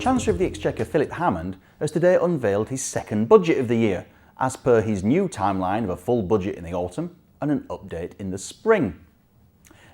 Chancellor of the Exchequer Philip Hammond has today unveiled his second budget of the year, as per his new timeline of a full budget in the autumn and an update in the spring.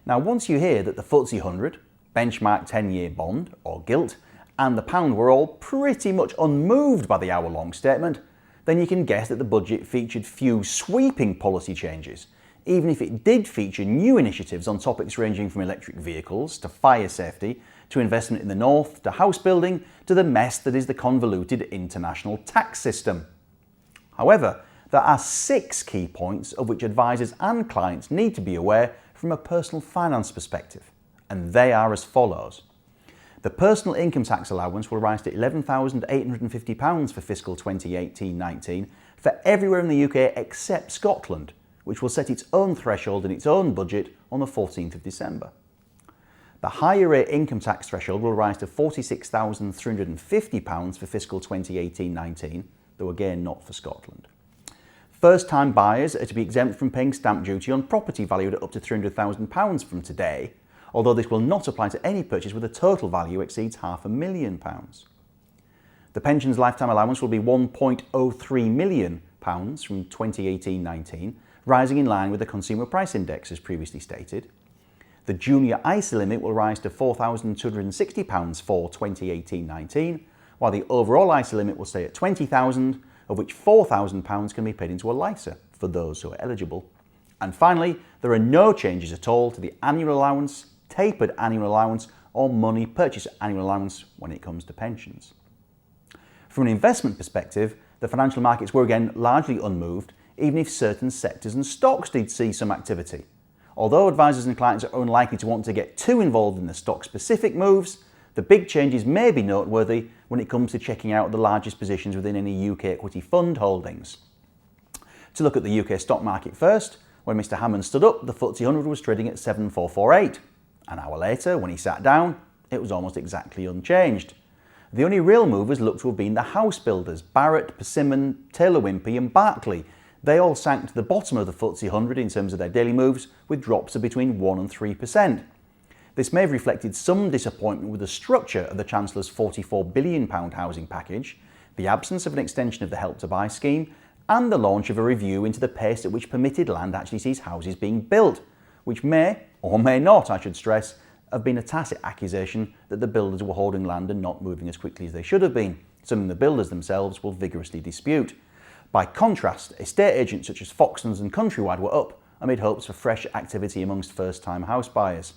Now, once you hear that the FTSE 100, benchmark 10-year bond, or gilt, and the pound were all pretty much unmoved by the hour-long statement, then you can guess that the budget featured few sweeping policy changes, even if it did feature new initiatives on topics ranging from electric vehicles to fire safety, to investment in the north, to house building, to the mess that is the convoluted international tax system. However, there are 6 key points of which advisors and clients need to be aware from a personal finance perspective, and they are as follows. The personal income tax allowance will rise to £11,850 for fiscal 2018-19 for everywhere in the UK except Scotland, which will set its own threshold in its own budget on the 14th of December. The higher rate income tax threshold will rise to £46,350 for fiscal 2018-19, though again not for Scotland. First-time buyers are to be exempt from paying stamp duty on property valued at up to £300,000 from today, although this will not apply to any purchase with a total value exceeds £500,000. The pension's lifetime allowance will be £1.03 million from 2018-19, rising in line with the Consumer Price Index as previously stated. The junior ISA limit will rise to £4,260 for 2018-19, while the overall ISA limit will stay at £20,000, of which £4,000 can be paid into a LISA for those who are eligible. And finally, there are no changes at all to the annual allowance, tapered annual allowance, or money purchase annual allowance when it comes to pensions. From an investment perspective, the financial markets were again largely unmoved, even if certain sectors and stocks did see some activity. Although advisors and clients are unlikely to want to get too involved in the stock-specific moves, the big changes may be noteworthy when it comes to checking out the largest positions within any UK equity fund holdings. To look at the UK stock market first, when Mr Hammond stood up, the FTSE 100 was trading at 7448. An hour later, when he sat down, it was almost exactly unchanged. The only real movers looked to have been the house builders, Barratt, Persimmon, Taylor Wimpey and Barclay. They all sank to the bottom of the FTSE 100 in terms of their daily moves, with drops of between 1 and 3%. This may have reflected some disappointment with the structure of the Chancellor's £44 billion housing package, the absence of an extension of the Help to Buy scheme, and the launch of a review into the pace at which permitted land actually sees houses being built, which may, or may not, I should stress, have been a tacit accusation that the builders were holding land and not moving as quickly as they should have been, something the builders themselves will vigorously dispute. By contrast, estate agents such as Foxtons and Countrywide were up amid hopes for fresh activity amongst first-time house buyers.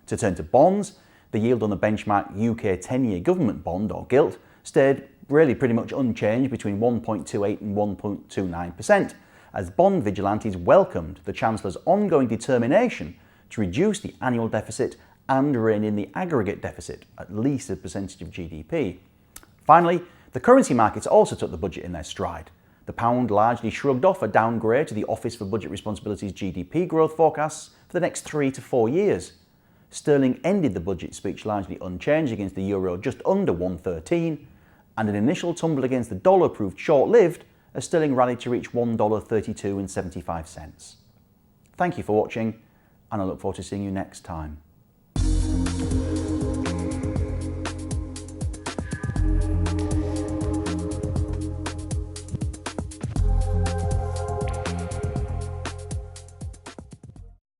To turn to bonds, the yield on the benchmark UK 10-year government bond, or gilt, stayed really pretty much unchanged between 1.28 and 1.29%, as bond vigilantes welcomed the Chancellor's ongoing determination to reduce the annual deficit and rein in the aggregate deficit, at least as a percentage of GDP. Finally, the currency markets also took the budget in their stride. The pound largely shrugged off a downgrade to the Office for Budget Responsibility's GDP growth forecasts for the next 3 to 4 years. Sterling ended the budget speech largely unchanged against the euro just under 113, and an initial tumble against the dollar proved short-lived as sterling rallied to reach $1.3275. Thank you for watching, and I look forward to seeing you next time.